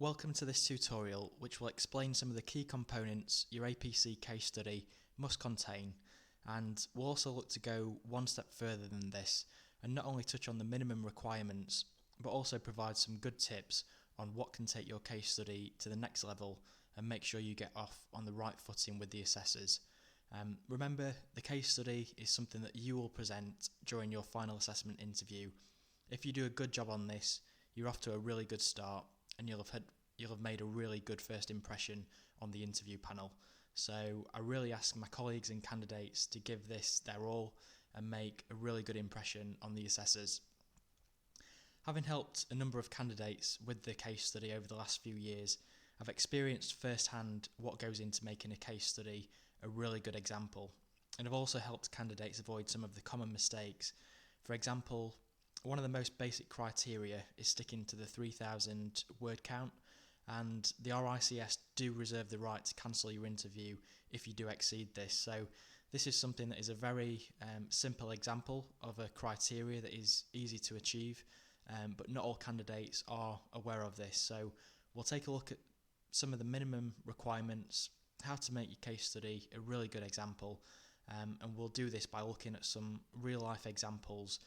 Welcome to this tutorial, which will explain some of the key components your APC case study must contain, and we'll also look to go one step further than this and not only touch on the minimum requirements but also provide some good tips on what can take your case study to the next level and make sure you get off on the right footing with the assessors. Remember, the case study is something that you will present during your final assessment interview. If you do a good job on this, you're off to a really good start and you'll have made a really good first impression on the interview panel. So I really ask my colleagues and candidates to give this their all and make a really good impression on the assessors. Having helped a number of candidates with the case study over the last few years, I've experienced firsthand what goes into making a case study a really good example, and I've also helped candidates avoid some of the common mistakes. For example, one of the most basic criteria is sticking to the 3,000 word count, and the RICS do reserve the right to cancel your interview if you do exceed this. So this is something that is a very simple example of a criteria that is easy to achieve, but not all candidates are aware of this. So we'll take a look at some of the minimum requirements, how to make your case study a really good example, and we'll do this by looking at some real life examples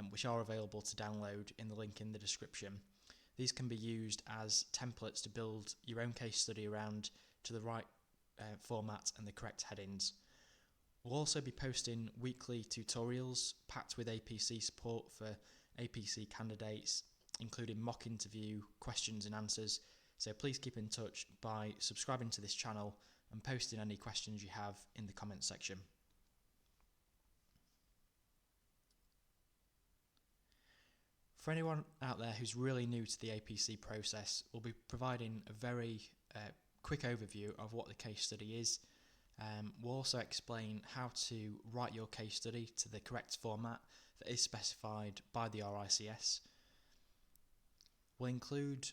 which are available to download in the link in the description. These can be used as templates to build your own case study around to the right format and the correct headings. We'll also be posting weekly tutorials packed with APC support for APC candidates, including mock interview, questions and answers. So please keep in touch by subscribing to this channel and posting any questions you have in the comments section. For anyone out there who's really new to the APC process, we'll be providing a very quick overview of what the case study is. We'll also explain how to write your case study to the correct format that is specified by the RICS. We'll include,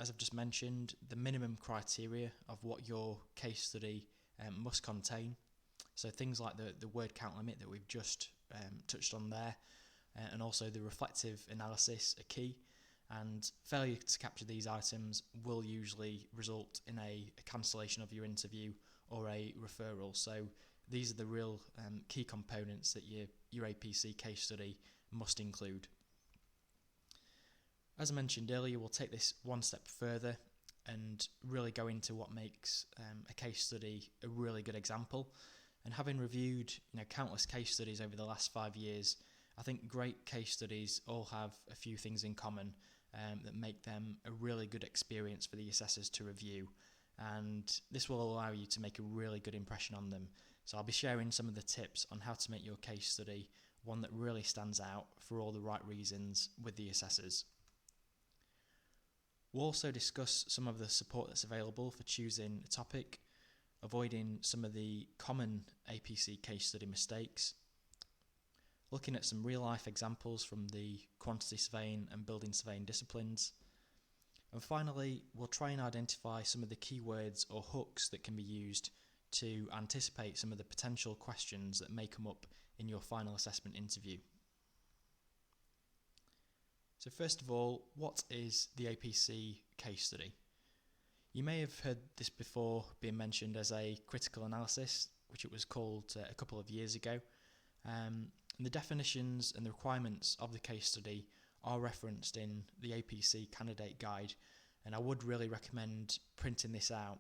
as I've just mentioned, the minimum criteria of what your case study must contain. So things like the word count limit that we've just touched on there, and also the reflective analysis are key, and failure to capture these items will usually result in a cancellation of your interview or a referral. So these are the real key components that your APC case study must include. As I mentioned earlier, we'll take this one step further and really go into what makes a case study a really good example. And having reviewed countless case studies over the last 5 years, I think great case studies all have a few things in common that make them a really good experience for the assessors to review, and this will allow you to make a really good impression on them. So I'll be sharing some of the tips on how to make your case study one that really stands out for all the right reasons with the assessors. We'll also discuss some of the support that's available for choosing a topic, avoiding some of the common APC case study mistakes, looking at some real life examples from the quantity surveying and building surveying disciplines. And finally, we'll try and identify some of the keywords or hooks that can be used to anticipate some of the potential questions that may come up in your final assessment interview. So first of all, what is the APC case study? You may have heard this before being mentioned as a critical analysis, which it was called a couple of years ago. And the definitions and the requirements of the case study are referenced in the APC candidate guide, and I would really recommend printing this out.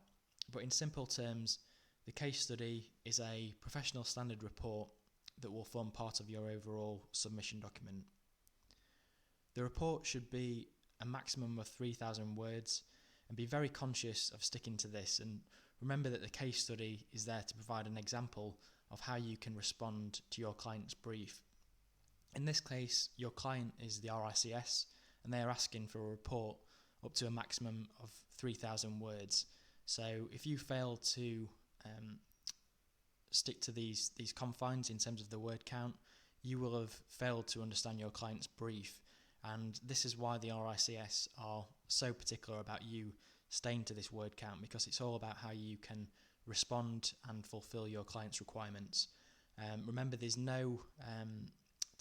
But in simple terms, the case study is a professional standard report that will form part of your overall submission document. The report should be a maximum of 3,000 words, and be very conscious of sticking to this, and remember that the case study is there to provide an example of how you can respond to your client's brief. In this case, your client is the RICS, and they are asking for a report up to a maximum of 3,000 words. So if you fail to stick to these confines in terms of the word count, you will have failed to understand your client's brief, and this is why the RICS are so particular about you staying to this word count, because it's all about how you can respond and fulfill your client's requirements. Remember, there's no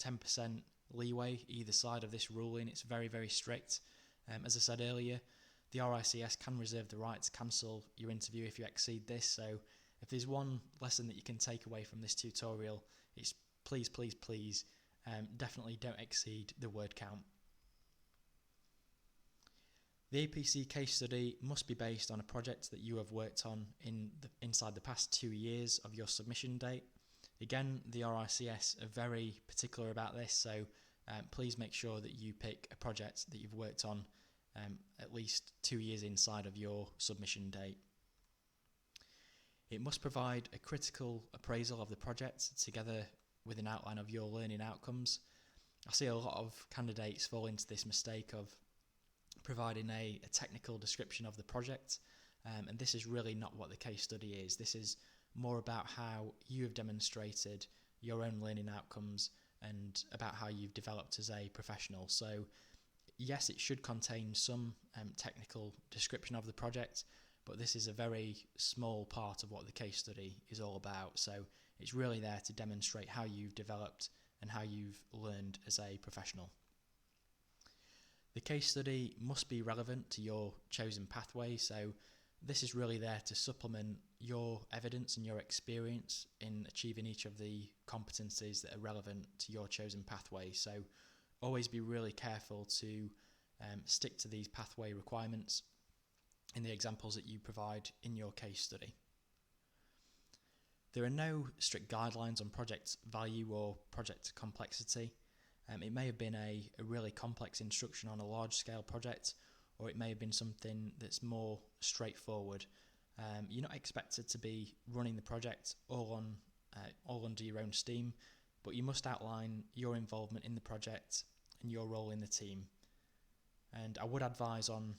10% leeway either side of this ruling. It's very, very strict. As I said earlier, the RICS can reserve the right to cancel your interview if you exceed this. So if there's one lesson that you can take away from this tutorial, it's please definitely don't exceed the word count. The APC case study must be based on a project that you have worked on inside the past 2 years of your submission date. Again, the RICS are very particular about this, so please make sure that you pick a project that you've worked on at least 2 years inside of your submission date. It must provide a critical appraisal of the project together with an outline of your learning outcomes. I see a lot of candidates fall into this mistake of providing a technical description of the project, and this is really not what the case study is. This is more about how you have demonstrated your own learning outcomes and about how you've developed as a professional. So yes, it should contain some technical description of the project, but this is a very small part of what the case study is all about. So it's really there to demonstrate how you've developed and how you've learned as a professional. The case study must be relevant to your chosen pathway, so this is really there to supplement your evidence and your experience in achieving each of the competencies that are relevant to your chosen pathway. So always be really careful to stick to these pathway requirements in the examples that you provide in your case study. There are no strict guidelines on project value or project complexity. It may have been a really complex instruction on a large-scale project, or it may have been something that's more straightforward. You're not expected to be running the project all under your own steam, but you must outline your involvement in the project and your role in the team. And I would advise on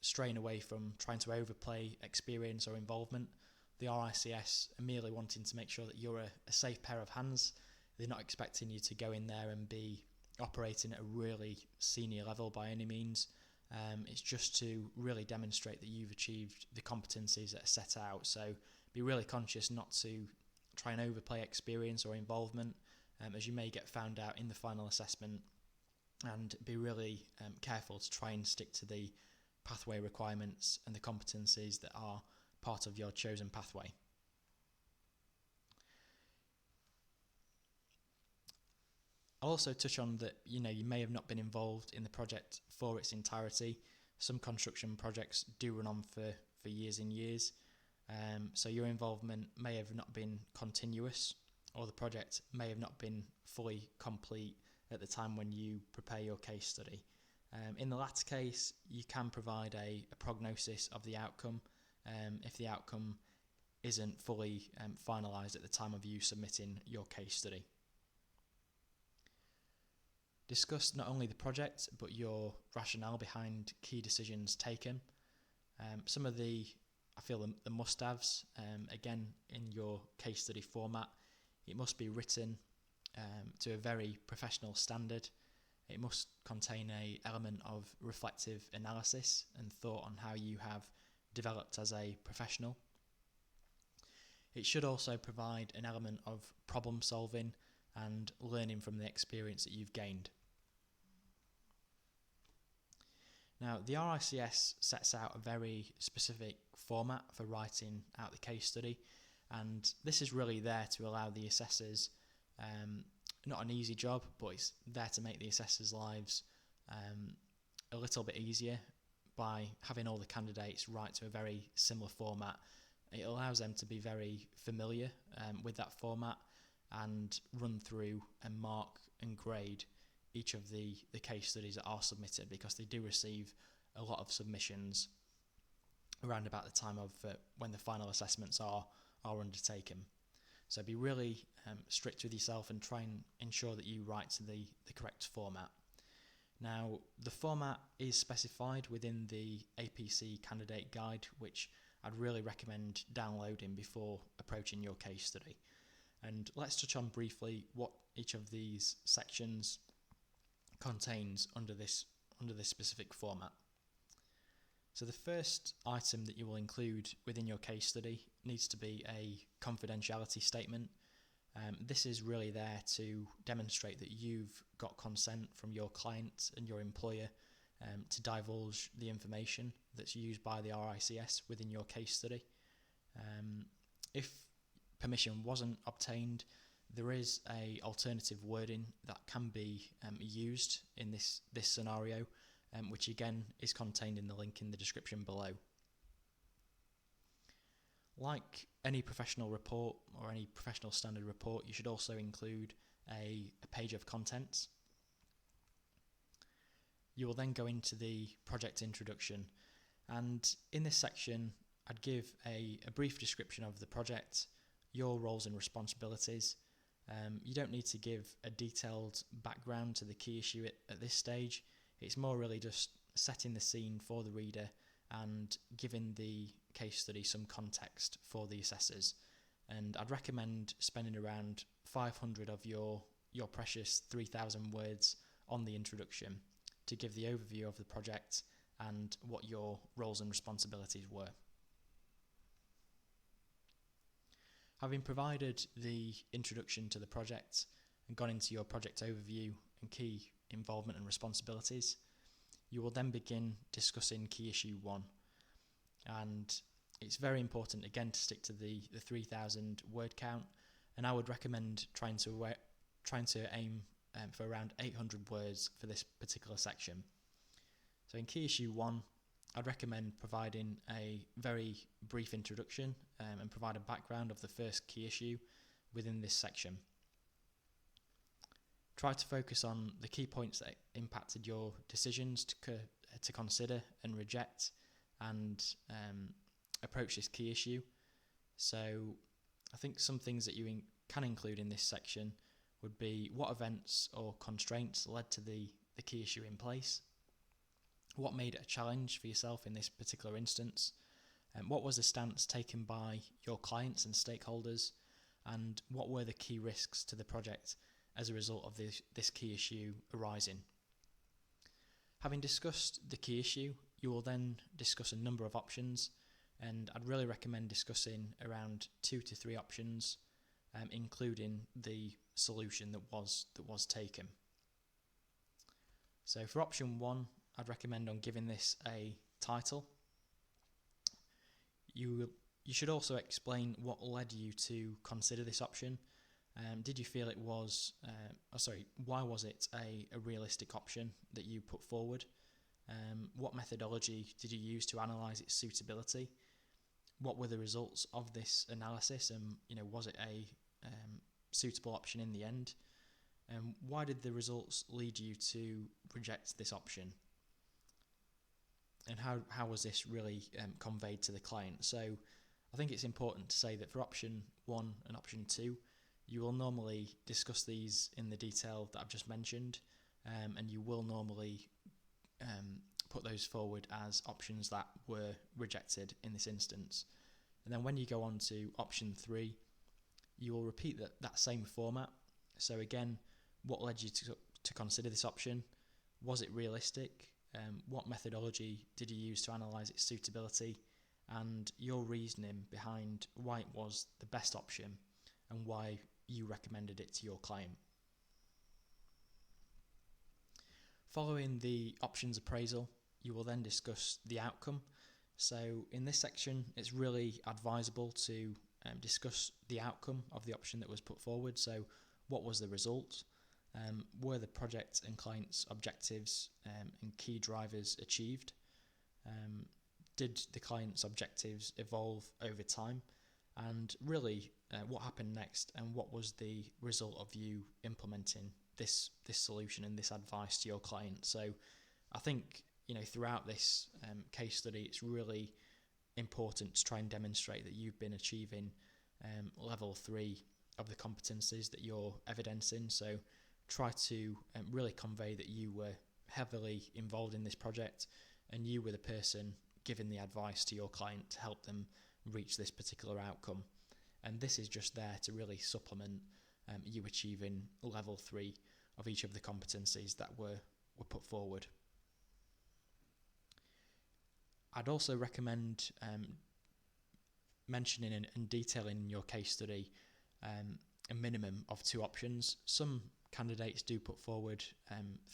straying away from trying to overplay experience or involvement. The RICS are merely wanting to make sure that you're a safe pair of hands. They're not expecting you to go in there and be operating at a really senior level by any means. It's just to really demonstrate that you've achieved the competencies that are set out. So be really conscious not to try and overplay experience or involvement, as you may get found out in the final assessment, and be really careful to try and stick to the pathway requirements and the competencies that are part of your chosen pathway. I'll also touch on that you may have not been involved in the project for its entirety. Some construction projects do run on for years and years, so your involvement may have not been continuous, or the project may have not been fully complete at the time when you prepare your case study. In the latter case, you can provide a prognosis of the outcome if the outcome isn't fully finalised at the time of you submitting your case study. Discuss not only the project, but your rationale behind key decisions taken. Some of the must-haves, again, in your case study format, it must be written to a very professional standard. It must contain an element of reflective analysis and thought on how you have developed as a professional. It should also provide an element of problem solving and learning from the experience that you've gained. Now, the RICS sets out a very specific format for writing out the case study, and this is really there to allow the assessors, not an easy job, but it's there to make the assessors' lives a little bit easier by having all the candidates write to a very similar format. It allows them to be very familiar with that format and run through and mark and grade each of the case studies that are submitted, because they do receive a lot of submissions around about the time of when the final assessments are undertaken. So be really strict with yourself and try and ensure that you write to the correct format. Now, the format is specified within the APC candidate guide, which I'd really recommend downloading before approaching your case study. And let's touch on briefly what each of these sections contains under this specific format. So the first item that you will include within your case study needs to be a confidentiality statement. This is really there to demonstrate that you've got consent from your client and your employer to divulge the information that's used by the RICS within your case study. If permission wasn't obtained, there is a alternative wording that can be used in this scenario, which again is contained in the link in the description below. Like any professional report or any professional standard report, you should also include a page of contents. You will then go into the project introduction, and in this section I'd give a brief description of the project, your roles and responsibilities. You don't need to give a detailed background to the key issue at this stage. It's more really just setting the scene for the reader and giving the case study some context for the assessors. And I'd recommend spending around 500 of your precious 3,000 words on the introduction to give the overview of the project and what your roles and responsibilities were. Having provided the introduction to the project and gone into your project overview and key involvement and responsibilities, you will then begin discussing key issue 1. And it's very important again to stick to the 3,000 word count, and I would recommend trying to aim for around 800 words for this particular section. So in key issue 1, I'd recommend providing a very brief introduction and provide a background of the first key issue within this section. Try to focus on the key points that impacted your decisions to consider and reject and approach this key issue. So I think some things that you can include in this section would be what events or constraints led to the key issue in place, what made it a challenge for yourself in this particular instance, and what was the stance taken by your clients and stakeholders, and what were the key risks to the project as a result of this key issue arising. Having discussed the key issue, you will then discuss a number of options, and I'd really recommend discussing around 2 to 3 options, including the solution that was taken. So for option 1, I'd recommend on giving this a title. You should also explain what led you to consider this option. Did you feel it was, why was it a realistic option that you put forward? What methodology did you use to analyse its suitability? What were the results of this analysis, and was it a suitable option in the end? And why did the results lead you to reject this option? And how was this really conveyed to the client? So I think it's important to say that for option 1 and option 2, you will normally discuss these in the detail that I've just mentioned, and you will normally put those forward as options that were rejected in this instance. And then when you go on to option 3, you will repeat that same format. So again, what led you to consider this option? Was it realistic? What methodology did you use to analyse its suitability? And your reasoning behind why it was the best option and why you recommended it to your client. Following the options appraisal, you will then discuss the outcome. So in this section, it's really advisable to discuss the outcome of the option that was put forward. So what was the result? Were the project and client's objectives and key drivers achieved? Did the client's objectives evolve over time? And really, what happened next, and what was the result of you implementing this solution and this advice to your client? So I think throughout this case study, it's really important to try and demonstrate that you've been achieving level 3 of the competencies that you're evidencing. So try to really convey that you were heavily involved in this project and you were the person giving the advice to your client to help them reach this particular outcome. And this is just there to really supplement you achieving level 3 of each of the competencies that were put forward. I'd also recommend mentioning and detailing in your case study a minimum of 2 options. Some candidates do put forward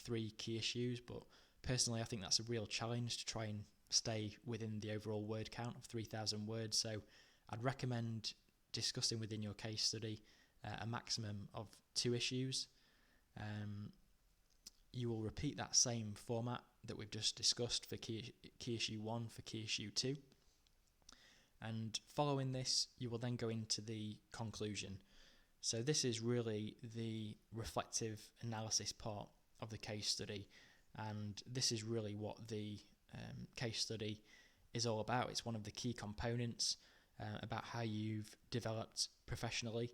3 key issues, but Personally, I think that's a real challenge to try and stay within the overall word count of 3,000 words. So I'd recommend discussing within your case study a maximum of 2 issues. You will repeat that same format that we've just discussed for key issue 1, for key issue 2. And following this, you will then go into the conclusion. So this is really the reflective analysis part of the case study, and this is really what the case study is all about. It's one of the key components about how you've developed professionally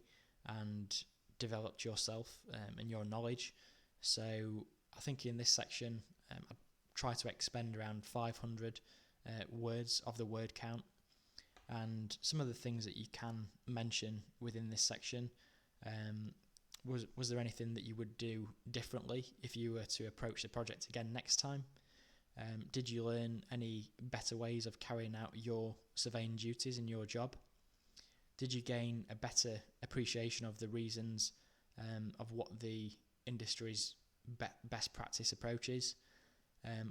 and developed yourself and your knowledge. So I think in this section, I try to expend around 500 words of the word count. And some of the things that you can mention within this section, was there anything that you would do differently if you were to approach the project again next time? Did you learn any better ways of carrying out your surveying duties in your job? Did you gain a better appreciation of the reasons of what the industry's best practice approach is?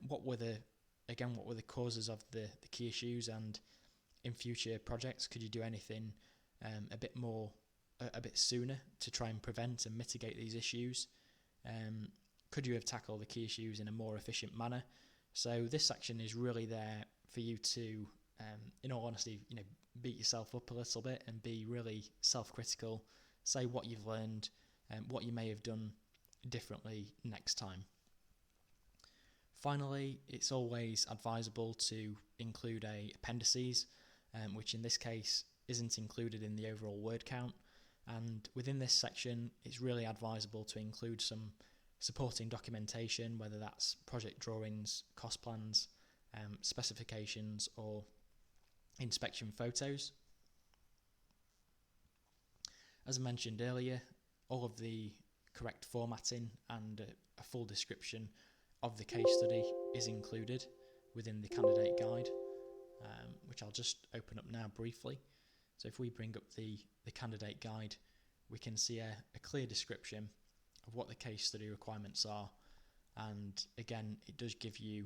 What were the causes of the key issues, and in future projects, could you do anything a bit sooner to try and prevent and mitigate these issues? Could you have tackled the key issues in a more efficient manner? So this section is really there for you to, in all honesty, beat yourself up a little bit and be really self-critical. Say what you've learned and what you may have done differently next time. Finally, it's always advisable to include appendices, which in this case isn't included in the overall word count. And within this section, it's really advisable to include some supporting documentation, whether that's project drawings, cost plans, specifications, or inspection photos. As I mentioned earlier, all of the correct formatting and a full description of the case study is included within the candidate guide, which I'll just open up now briefly. So if we bring up the candidate guide, we can see a clear description of what the case study requirements are, and again, it does give you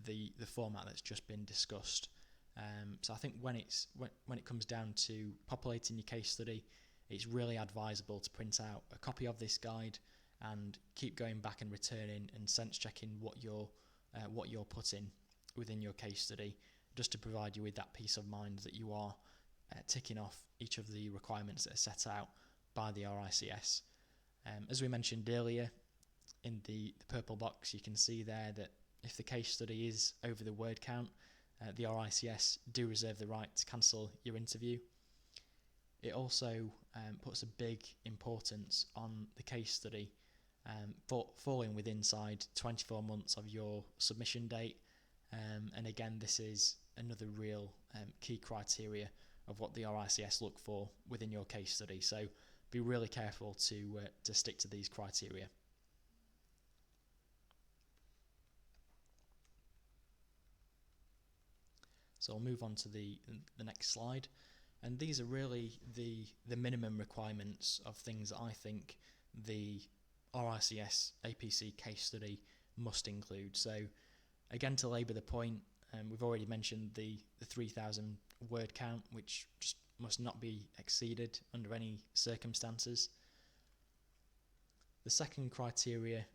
the format that's just been discussed. So I think when it comes down to populating your case study, it's really advisable to print out a copy of this guide and keep going back and returning and sense checking what you're putting within your case study, just to provide you with that peace of mind that you are ticking off each of the requirements that are set out by the RICS. As we mentioned earlier, in the purple box, you can see there that if the case study is over the word count, the RICS do reserve the right to cancel your interview. It also puts a big importance on the case study falling within inside 24 months of your submission date. And again, this is another real key criteria of what the RICS look for within your case study. So be really careful to stick to these criteria. So I'll move on to the next slide. And these are really the minimum requirements of things that I think the RICS APC case study must include. So again, to labour the point, we've already mentioned the 3,000 word count, which just must not be exceeded under any circumstances. The second criteria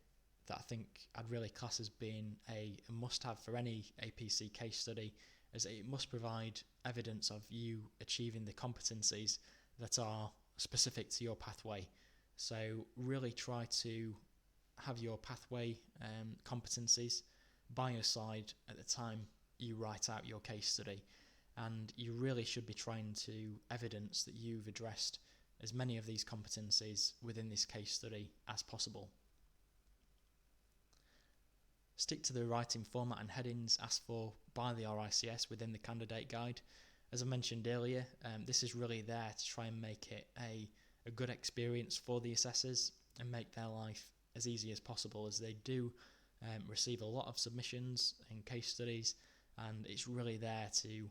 that I think I'd really class as being a must-have for any APC case study is that it must provide evidence of you achieving the competencies that are specific to your pathway. So really try to have your pathway competencies by your side at the time you write out your case study, and you really should be trying to evidence that you've addressed as many of these competencies within this case study as possible. Stick to the writing format and headings asked for by the RICS within the candidate guide. As I mentioned earlier, this is really there to try and make it a good experience for the assessors and make their life as easy as possible, as they do receive a lot of submissions and case studies, and it's really there to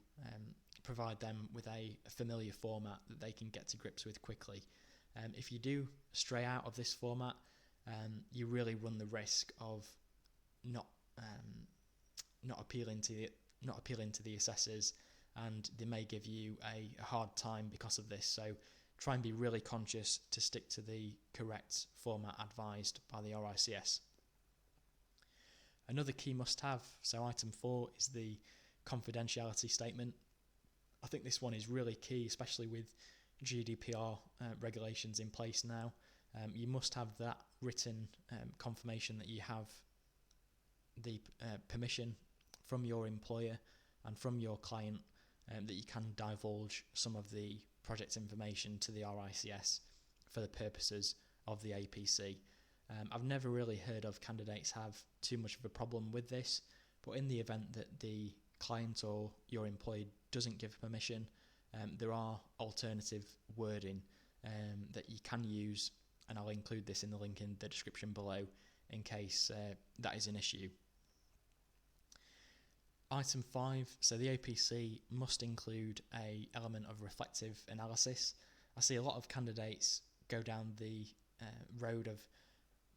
provide them with a familiar format that they can get to grips with quickly. If you do stray out of this format, you really run the risk of not not appealing to the assessors, and they may give you a hard time because of this. So try and be really conscious to stick to the correct format advised by the RICS. Another key must-have, so item 4, is the confidentiality statement. I think this one is really key, especially with GDPR regulations in place now. You must have that written confirmation that you have the permission from your employer and from your client that you can divulge some of the project information to the RICS for the purposes of the APC. I've never really heard of candidates have too much of a problem with this, but in the event that the client or your employee doesn't give permission, there are alternative wording that you can use, and I'll include this in the link in the description below in case that is an issue. Item 5, so the APC must include an element of reflective analysis. I see a lot of candidates go down the road of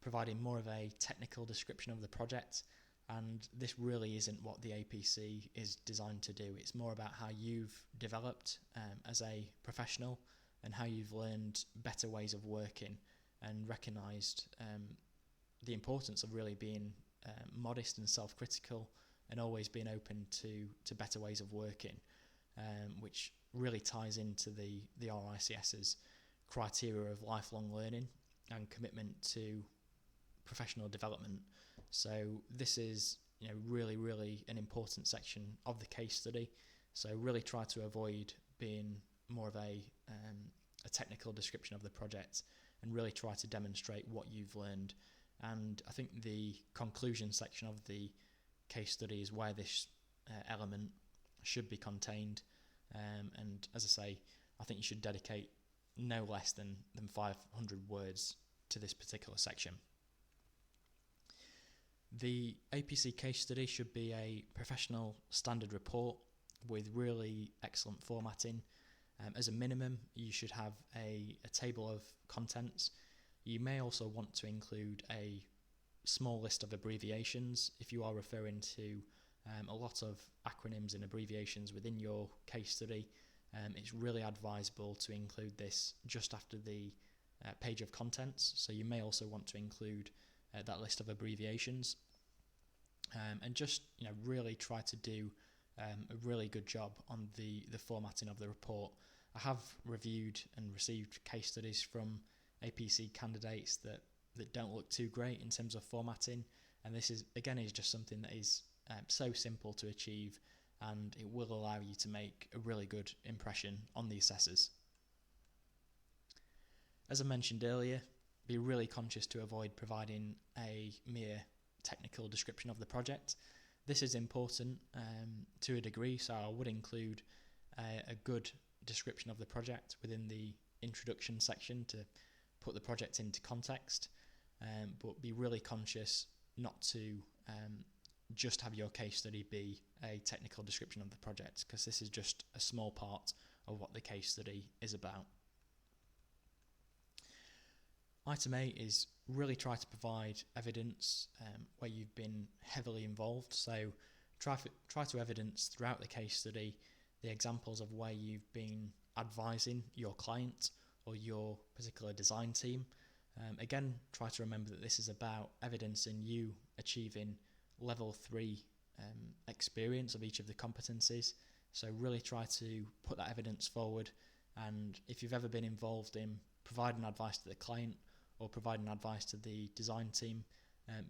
providing more of a technical description of the project, and this really isn't what the APC is designed to do. It's more about how you've developed as a professional and how you've learned better ways of working and recognised the importance of really being modest and self-critical and always being open to better ways of working, which really ties into the RICS's criteria of lifelong learning and commitment to professional development. So this is really, really an important section of the case study. So really try to avoid being more of a technical description of the project and really try to demonstrate what you've learned. And I think the conclusion section of the case study is where this element should be contained. And as I say, I think you should dedicate no less than 500 words to this particular section. The APC case study should be a professional standard report with really excellent formatting. As a minimum, you should have a table of contents. You may also want to include a small list of abbreviations if you are referring to a lot of acronyms and abbreviations within your case study. It's really advisable to include this just after the page of contents, so you may also want to include that list of abbreviations, and just really try to do a really good job on the formatting of the report. I have reviewed and received case studies from APC candidates that don't look too great in terms of formatting, and this is just something that is so simple to achieve, and it will allow you to make a really good impression on the assessors. As I mentioned earlier, be really conscious to avoid providing a mere technical description of the project. This is important to a degree, so I would include a good description of the project within the introduction section to put the project into context, but be really conscious not to just have your case study be a technical description of the project, because this is just a small part of what the case study is about. Item 8 is really try to provide evidence where you've been heavily involved. So try to evidence throughout the case study the examples of where you've been advising your client or your particular design team. Again, try to remember that this is about evidencing you achieving level 3 experience of each of the competencies. So really try to put that evidence forward, and if you've ever been involved in providing advice to the client or providing advice to the design team,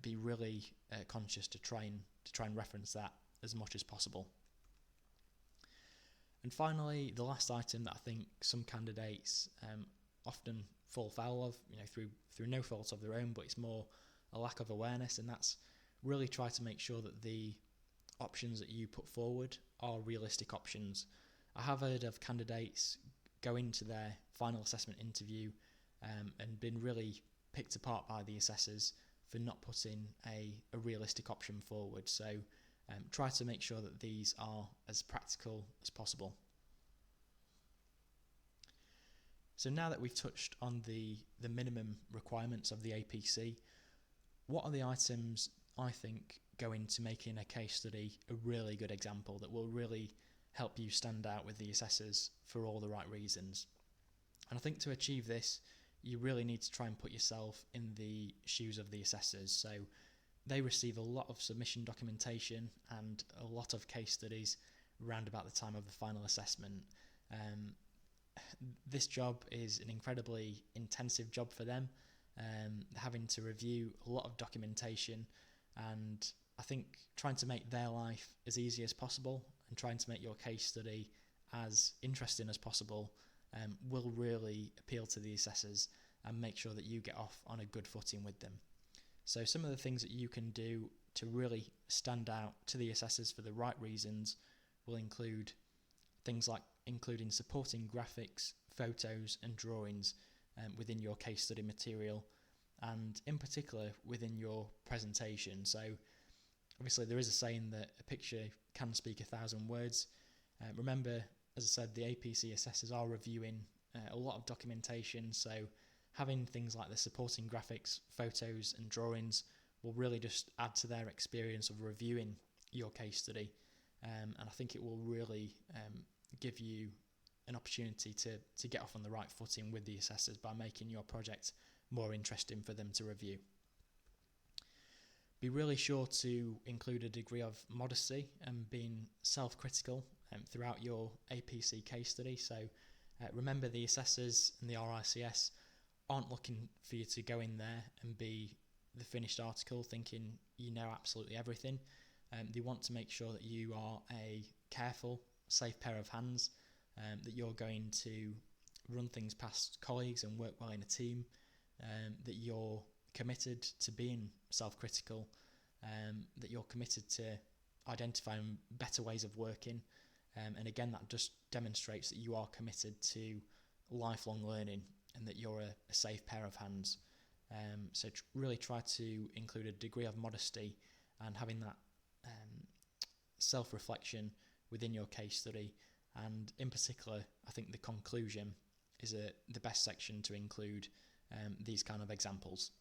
be really conscious to try and reference that as much as possible. And finally, the last item that I think some candidates often fall foul of, through no fault of their own, but it's more a lack of awareness, and that's really try to make sure that the options that you put forward are realistic options. I have heard of candidates go into their final assessment interview and been really picked apart by the assessors for not putting a realistic option forward. So try to make sure that these are as practical as possible. So now that we've touched on the minimum requirements of the APC, what are the items I think go into making a case study a really good example that will really help you stand out with the assessors for all the right reasons. And I think to achieve this, you really need to try and put yourself in the shoes of the assessors. So they receive a lot of submission documentation and a lot of case studies around about the time of the final assessment. This job is an incredibly intensive job for them, having to review a lot of documentation, and I think trying to make their life as easy as possible and trying to make your case study as interesting as possible will really appeal to the assessors and make sure that you get off on a good footing with them. So some of the things that you can do to really stand out to the assessors for the right reasons will include things like including supporting graphics, photos and drawings within your case study material, and in particular within your presentation. So obviously there is a saying that a picture can speak 1,000 words. Remember, as I said, the APC assessors are reviewing a lot of documentation, so having things like the supporting graphics, photos and drawings will really just add to their experience of reviewing your case study, and I think it will really give you an opportunity to get off on the right footing with the assessors by making your project more interesting for them to review. Be really sure to include a degree of modesty and being self-critical throughout your APC case study. So remember, the assessors and the RICS aren't looking for you to go in there and be the finished article thinking you know absolutely everything. They want to make sure that you are a careful, safe pair of hands, that you're going to run things past colleagues and work well in a team, that you're committed to being self-critical, that you're committed to identifying better ways of working, and again that just demonstrates that you are committed to lifelong learning and that you're a safe pair of hands. So really try to include a degree of modesty and having that self-reflection within your case study, and in particular I think the conclusion is the best section to include these kind of examples.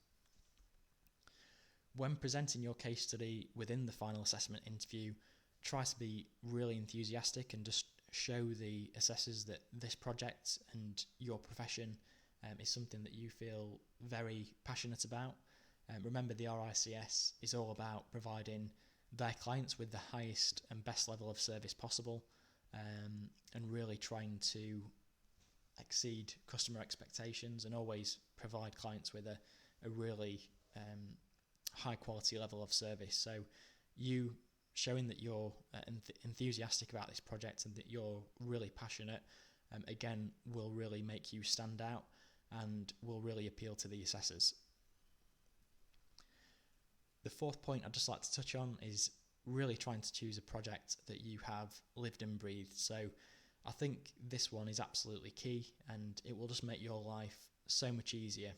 When presenting your case study within the final assessment interview, try to be really enthusiastic and just show the assessors that this project and your profession is something that you feel very passionate about. Remember, the RICS is all about providing their clients with the highest and best level of service possible, and really trying to exceed customer expectations and always provide clients with a really high quality level of service. So you showing that you're enthusiastic about this project and that you're really passionate, again, will really make you stand out and will really appeal to the assessors. The fourth point I'd just like to touch on is really trying to choose a project that you have lived and breathed. So I think this one is absolutely key, and it will just make your life so much easier.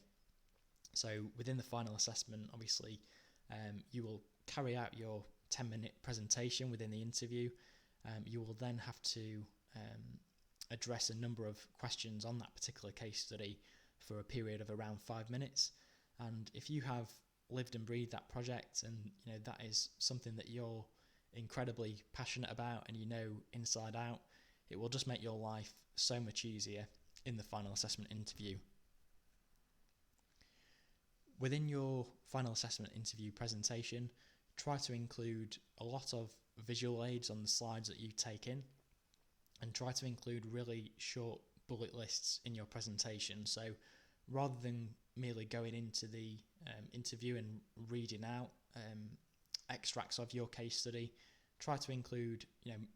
So within the final assessment, obviously, you will carry out your 10-minute presentation within the interview. You will then have to address a number of questions on that particular case study for a period of around 5 minutes. And if you have lived and breathed that project, and you know that is something that you're incredibly passionate about and you know inside out, it will just make your life so much easier in the final assessment interview. Within your final assessment interview presentation, try to include a lot of visual aids on the slides that you take in, and try to include really short bullet lists in your presentation. So rather than merely going into the interview and reading out extracts of your case study, try to include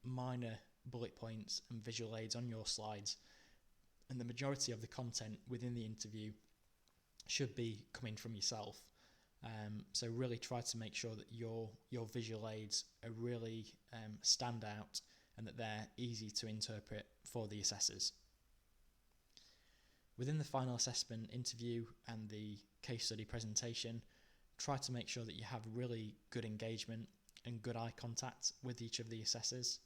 minor bullet points and visual aids on your slides, and the majority of the content within the interview should be coming from yourself. So really try to make sure that your visual aids are really stand out and that they're easy to interpret for the assessors. Within the final assessment interview and the case study presentation, try to make sure that you have really good engagement and good eye contact with each of the assessors.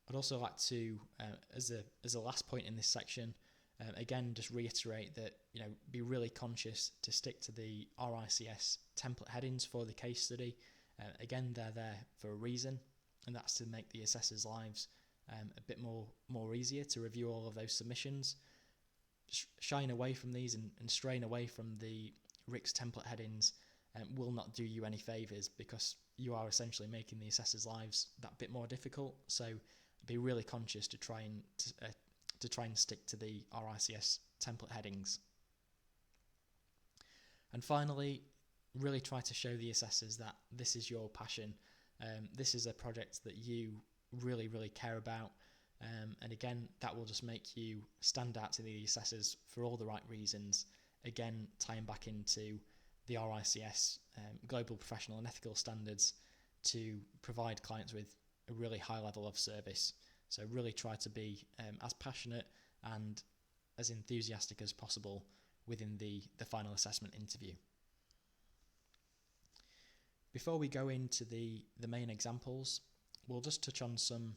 I'd also like to, as a last point in this section, Again, just reiterate that, be really conscious to stick to the RICS template headings for the case study. Again, they're there for a reason, and that's to make the assessors' lives a bit more easier to review all of those submissions. Shying away from these and straying away from the RICS template headings will not do you any favours, because you are essentially making the assessors' lives that bit more difficult. So be really conscious to try and stick to the RICS template headings. And finally, really try to show the assessors that this is your passion. This is a project that you really, really care about. And again, that will just make you stand out to the assessors for all the right reasons. Again, tying back into the RICS Global Professional and Ethical Standards to provide clients with a really high level of service. So really try to be as passionate and as enthusiastic as possible within the final assessment interview. Before we go into the main examples, we'll just touch on some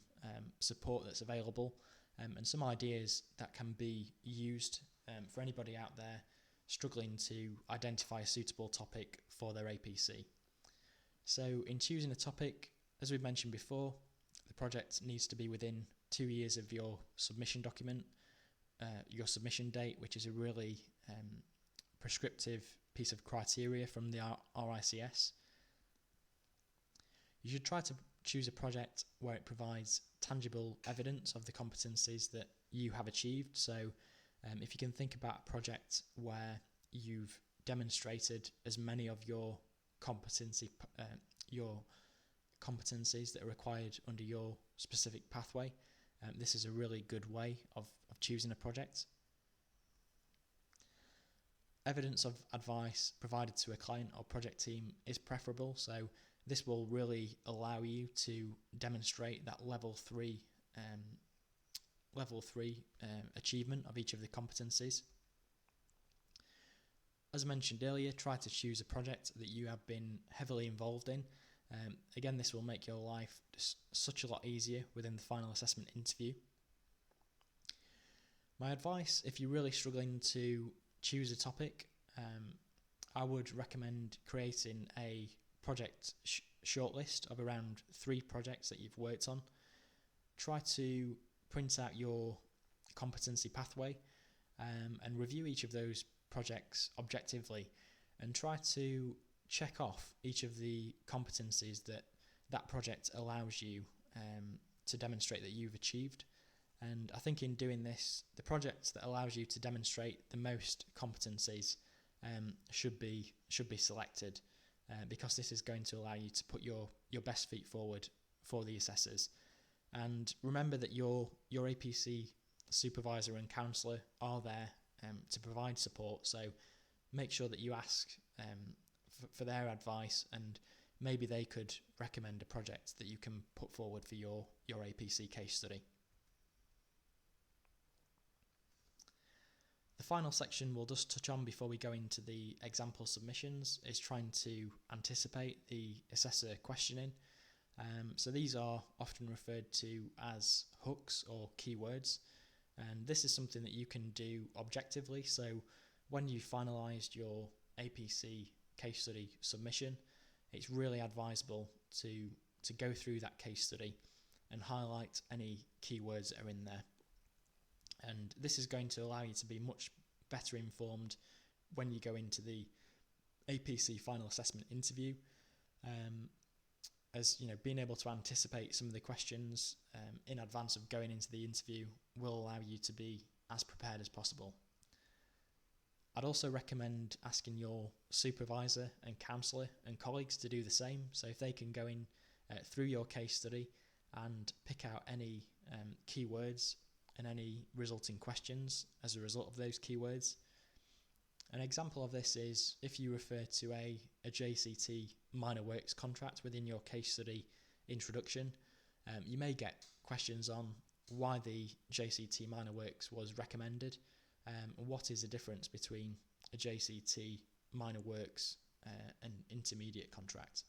support that's available and some ideas that can be used for anybody out there struggling to identify a suitable topic for their APC. So in choosing a topic, as we've mentioned before, the project needs to be within 2 years of your submission document, your submission date, which is a really prescriptive piece of criteria from the RICS. You should try to choose a project where it provides tangible evidence of the competencies that you have achieved. So if you can think about a project where you've demonstrated as many of your competencies that are required under your specific pathway, this is a really good way of choosing a project. Evidence of advice provided to a client or project team is preferable, so this will really allow you to demonstrate that level 3 achievement of each of the competencies. As I mentioned earlier, try to choose a project that you have been heavily involved in. Again, this will make your life just such a lot easier within the final assessment interview. My advice, if you're really struggling to choose a topic, I would recommend creating a project shortlist of around 3 projects that you've worked on. Try to print out your competency pathway and review each of those projects objectively, and try to check off each of the competencies that project allows you to demonstrate that you've achieved. And I think in doing this, the project that allows you to demonstrate the most competencies should be selected, because this is going to allow you to put your best feet forward for the assessors. And remember that your APC supervisor and counsellor are there to provide support, so make sure that you ask for their advice, and maybe they could recommend a project that you can put forward for your APC case study. The final section we'll just touch on before we go into the example submissions is trying to anticipate the assessor questioning. So these are often referred to as hooks or keywords, and this is something that you can do objectively. So when you've finalised your APC case study submission, it's really advisable to go through that case study and highlight any keywords that are in there. And this is going to allow you to be much better informed when you go into the APC final assessment interview, as being able to anticipate some of the questions in advance of going into the interview will allow you to be as prepared as possible. I'd also recommend asking your supervisor and counsellor and colleagues to do the same. So if they can go in through your case study and pick out any keywords and any resulting questions as a result of those keywords. An example of this is if you refer to a JCT minor works contract within your case study introduction, you may get questions on why the JCT minor works was recommended, what is the difference between a JCT minor works and intermediate contract.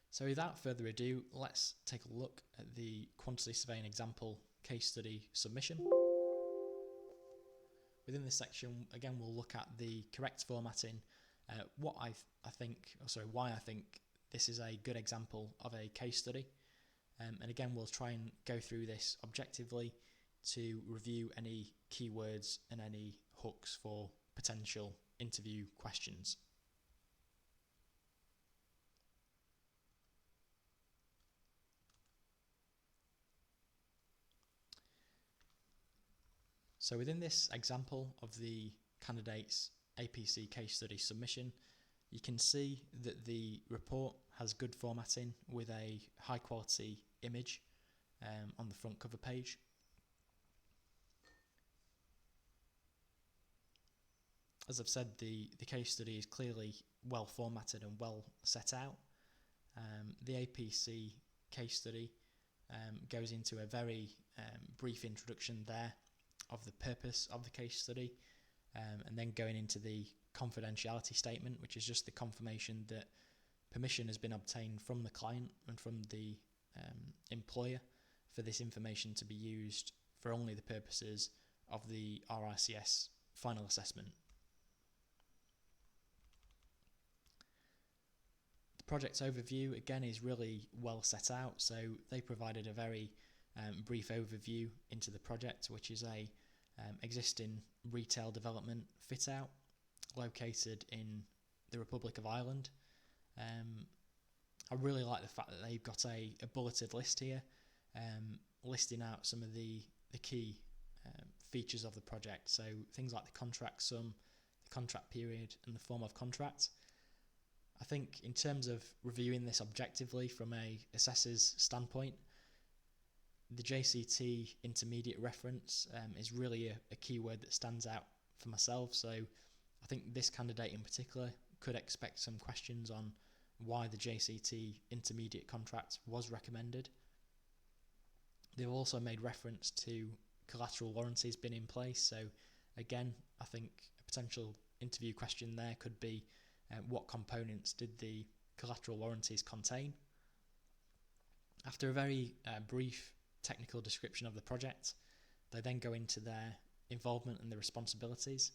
So without further ado, let's take a look at the quantity surveying example case study submission. Within this section, again, we'll look at the correct formatting, why I think this is a good example of a case study. And again, we'll try and go through this objectively to review any keywords and any hooks for potential interview questions. So within this example of the candidate's APC case study submission, you can see that the report has good formatting with a high quality image on the front cover page. As I've said, the case study is clearly well formatted and well set out. The APC case study goes into a very brief introduction there of the purpose of the case study, and then going into the confidentiality statement, which is just the confirmation that permission has been obtained from the client and from the employer for this information to be used for only the purposes of the RICS final assessment. The project overview again is really well set out, so they provided a very brief overview into the project, which is a existing retail development fit out located in the Republic of Ireland. I really like the fact that they've got a bulleted list here, listing out some of the key features of the project. So things like the contract sum, the contract period, and the form of contract. I think in terms of reviewing this objectively from a assessor's standpoint, the JCT intermediate reference is really a keyword that stands out for myself. So I think this candidate in particular could expect some questions on why the JCT intermediate contract was recommended. They've also made reference to collateral warranties being in place. So again, I think a potential interview question there could be what components did the collateral warranties contain? After a very brief technical description of the project, they then go into their involvement and the responsibilities.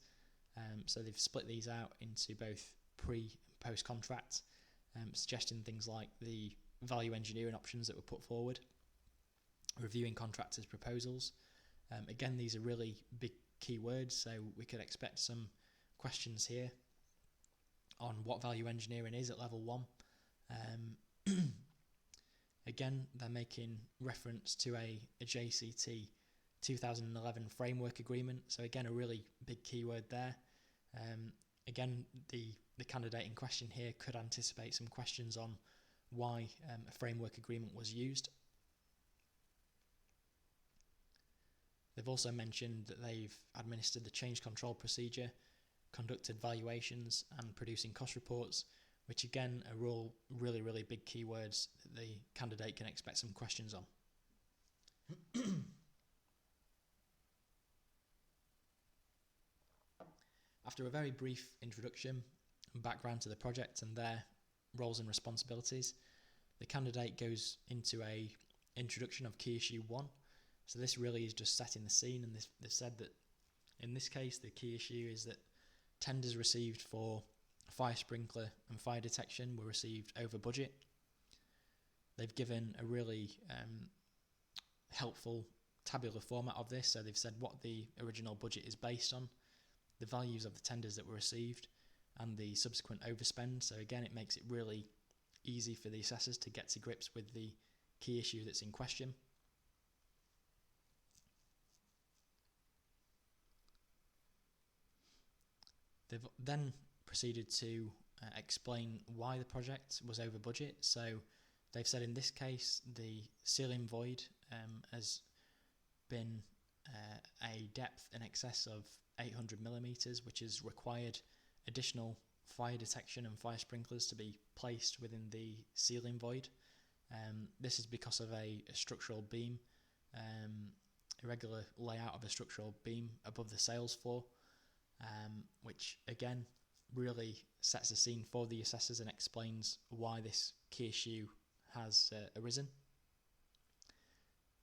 So they've split these out into both pre and post contract, suggesting things like the value engineering options that were put forward, reviewing contractors' proposals. Again, these are really big keywords, so we could expect some questions here on what value engineering is at level 1. Again, they're making reference to a JCT 2011 framework agreement. So again, a really big keyword there. Again, the candidate in question here could anticipate some questions on why a framework agreement was used. They've also mentioned that they've administered the change control procedure, conducted valuations, and producing cost reports, which again are all really, really big keywords that the candidate can expect some questions on. After a very brief introduction and background to the project and their roles and responsibilities, the candidate goes into a introduction of key issue 1. So this really is just setting the scene, and they've said that in this case the key issue is that tenders received for fire sprinkler and fire detection were received over budget. They've given a really helpful tabular format of this, so they've said what the original budget is based on, the values of the tenders that were received, and the subsequent overspend. So again, it makes it really easy for the assessors to get to grips with the key issue that's in question. They've then proceeded to explain why the project was over budget. So they've said in this case the ceiling void has been a depth in excess of 800 millimeters, which has required additional fire detection and fire sprinklers to be placed within the ceiling void. This is because of a structural beam, irregular layout of a structural beam above the sales floor, which again really sets the scene for the assessors and explains why this key issue has arisen.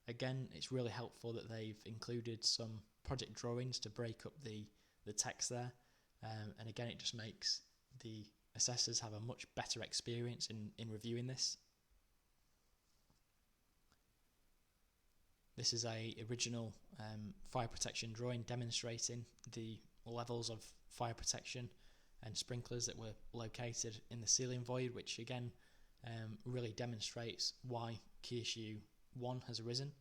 again, it's really helpful that they've included some project drawings to break up the text there. And again, it just makes the assessors have a much better experience in reviewing this. This is a original fire protection drawing demonstrating the levels of fire protection and sprinklers that were located in the ceiling void, which again really demonstrates why key issue 1 has arisen.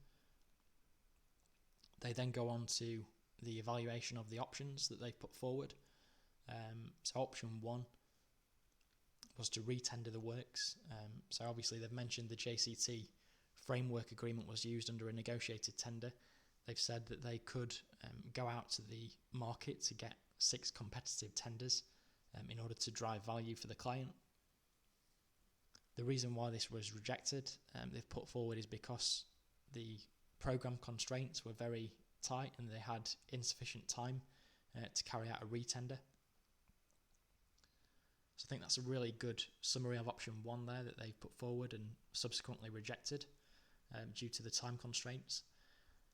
They then go on to the evaluation of the options that they've put forward. So option 1 was to re-tender the works. So obviously they've mentioned the JCT framework agreement was used under a negotiated tender. They've said that they could go out to the market to get 6 competitive tenders in order to drive value for the client. The reason why this was rejected, they've put forward, is because the program constraints were very tight and they had insufficient time to carry out a re-tender. So I think that's a really good summary of option 1 there that they've put forward and subsequently rejected due to the time constraints.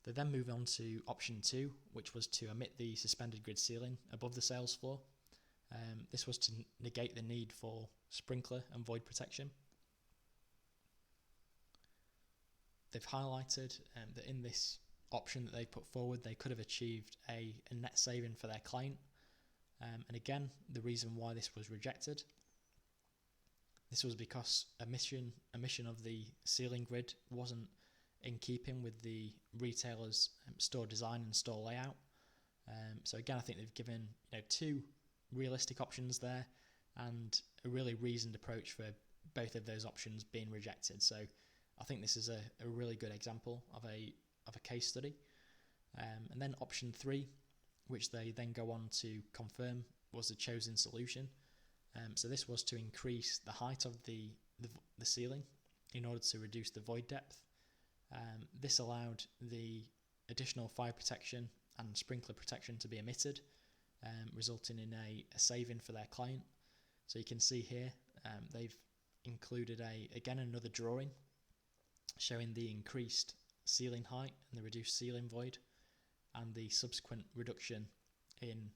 They then move on to option 2, which was to omit the suspended grid ceiling above the sales floor. This was to negate the need for sprinkler and void protection. They've highlighted that in this option that they put forward, they could have achieved a net saving for their client. And again, the reason why this was rejected, this was because omission of the ceiling grid wasn't in keeping with the retailer's store design and store layout. So again, I think they've given 2 realistic options there and a really reasoned approach for both of those options being rejected. So I think this is a really good example of a case study. And then option 3, which they then go on to confirm, was the chosen solution. So this was to increase the height of the ceiling in order to reduce the void depth. This allowed the additional fire protection and sprinkler protection to be omitted, resulting in a saving for their client. So you can see here they've included again another drawing showing the increased ceiling height and the reduced ceiling void and the subsequent reduction in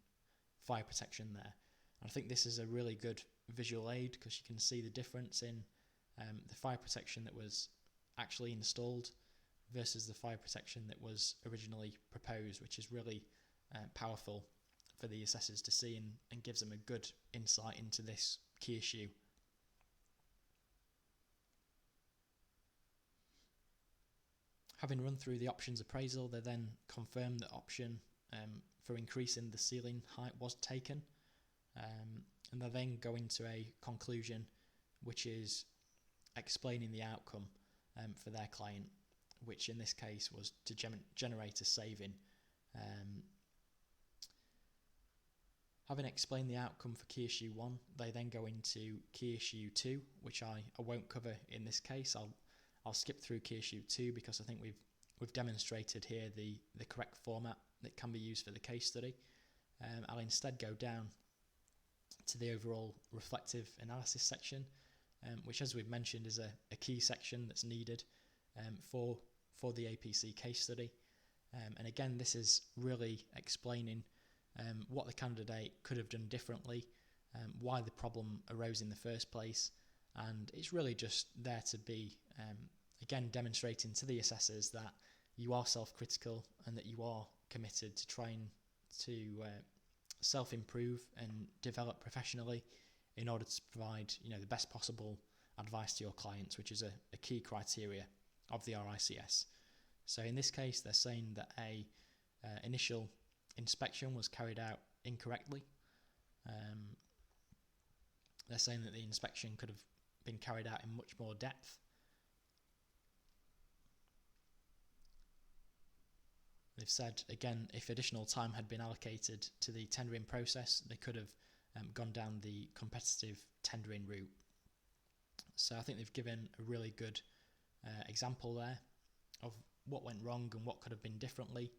fire protection there. And I think this is a really good visual aid because you can see the difference in the fire protection that was actually installed versus the fire protection that was originally proposed, which is really powerful for the assessors to see and gives them a good insight into this key issue. Having run through the options appraisal, they then confirmed that option for increasing the ceiling height was taken, and they then go into a conclusion which is explaining the outcome for their client, which in this case was to generate a saving. Having explained the outcome for key issue 1, they then go into key issue 2, which I won't cover in this case. I'll skip through key issue 2 because I think we've demonstrated here the correct format that can be used for the case study. I'll instead go down to the overall reflective analysis section, which, as we've mentioned, is a key section that's needed for the APC case study. And again, this is really explaining what the candidate could have done differently, why the problem arose in the first place, and it's really just there to be, again, demonstrating to the assessors that you are self-critical and that you are committed to trying to self-improve and develop professionally in order to provide the best possible advice to your clients, which is a key criteria of the RICS. So in this case, they're saying that a initial inspection was carried out incorrectly. They're saying that the inspection could have been carried out in much more depth. They've said, again, if additional time had been allocated to the tendering process, they could have gone down the competitive tendering route. So I think they've given a really good example there of what went wrong and what could have been differently.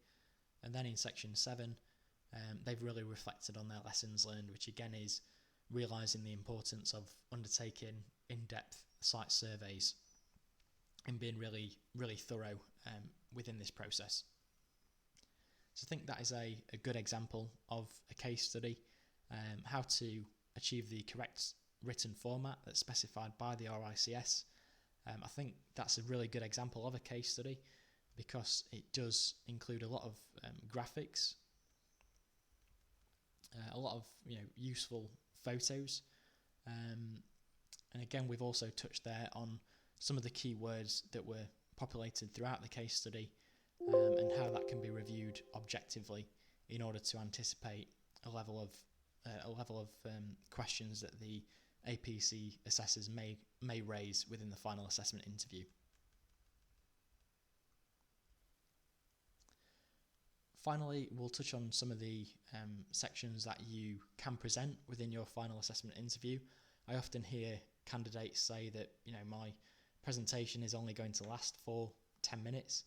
And then in section 7, they've really reflected on their lessons learned, which again is realising the importance of undertaking in-depth site surveys. in being really, really thorough within this process. So I think that is a good example of a case study, how to achieve the correct written format that's specified by the RICS. I think that's a really good example of a case study because it does include a lot of graphics, a lot of useful photos, and again we've also touched there on some of the key words that were populated throughout the case study, and how that can be reviewed objectively in order to anticipate a level of questions that the APC assessors may raise within the final assessment interview. Finally, we'll touch on some of the sections that you can present within your final assessment interview. I often hear candidates say that my presentation is only going to last for 10 minutes.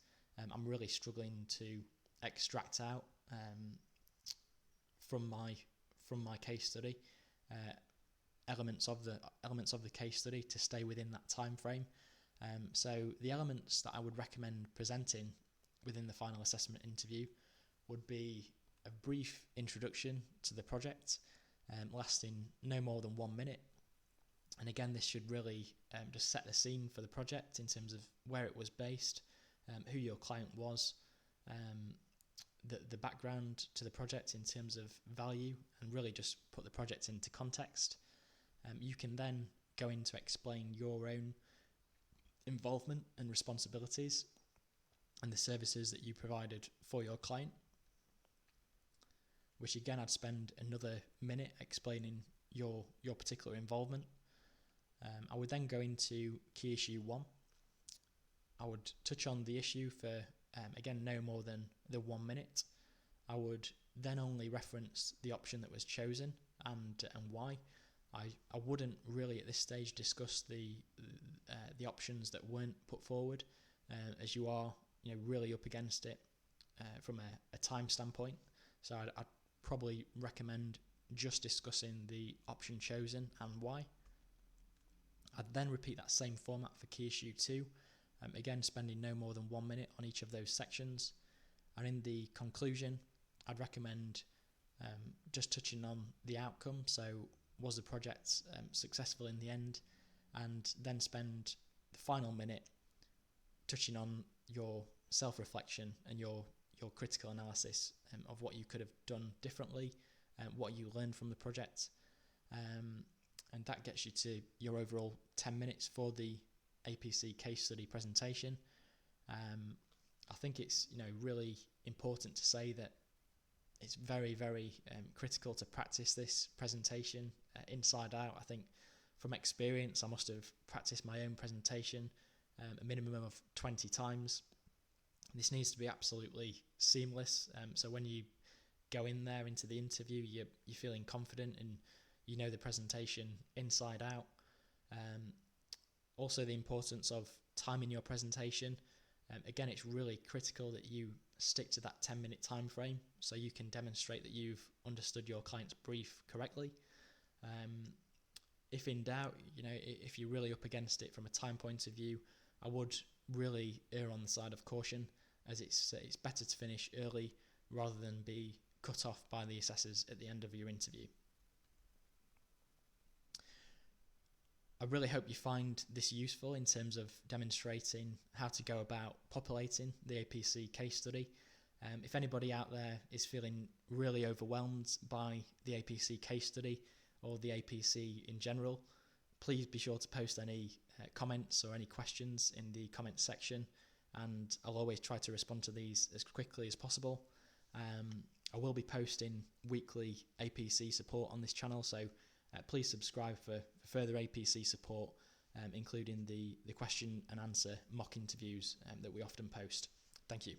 I'm really struggling to extract out from my case study elements of the case study to stay within that time frame. So the elements that I would recommend presenting within the final assessment interview would be a brief introduction to the project, lasting no more than 1 minute. And again, this should really just set the scene for the project in terms of where it was based, who your client was, the background to the project in terms of value, and really just put the project into context. You can then go in to explain your own involvement and responsibilities and the services that you provided for your client, which again I'd spend another minute explaining your particular involvement. I would then go into key issue 1. I would touch on the issue for again no more than the 1 minute. I would then only reference the option that was chosen and why. I wouldn't really at this stage discuss the options that weren't put forward, as you are really up against it from a time standpoint. So I'd probably recommend just discussing the option chosen and why. I'd then repeat that same format for key issue 2, again spending no more than 1 minute on each of those sections. And in the conclusion, I'd recommend just touching on the outcome. So was the project successful in the end? And then spend the final minute touching on your self-reflection and your critical analysis of what you could have done differently, what you learned from the project. And that gets you to your overall 10 minutes for the APC case study presentation. I think it's really important to say that it's very, very critical to practice this presentation inside out. I think from experience, I must have practiced my own presentation a minimum of 20 times. This needs to be absolutely seamless. So when you go in there into the interview, you're feeling confident and you know the presentation inside out. Also the importance of timing your presentation. Again, it's really critical that you stick to that 10-minute time frame so you can demonstrate that you've understood your client's brief correctly. If in doubt, if you're really up against it from a time point of view, I would really err on the side of caution, as it's better to finish early rather than be cut off by the assessors at the end of your interview. I really hope you find this useful in terms of demonstrating how to go about populating the APC case study. If anybody out there is feeling really overwhelmed by the APC case study or the APC in general, please be sure to post any comments or any questions in the comments section, and I'll always try to respond to these as quickly as possible. I will be posting weekly APC support on this channel, so please subscribe for further APC support, including the question and answer mock interviews that we often post. Thank you.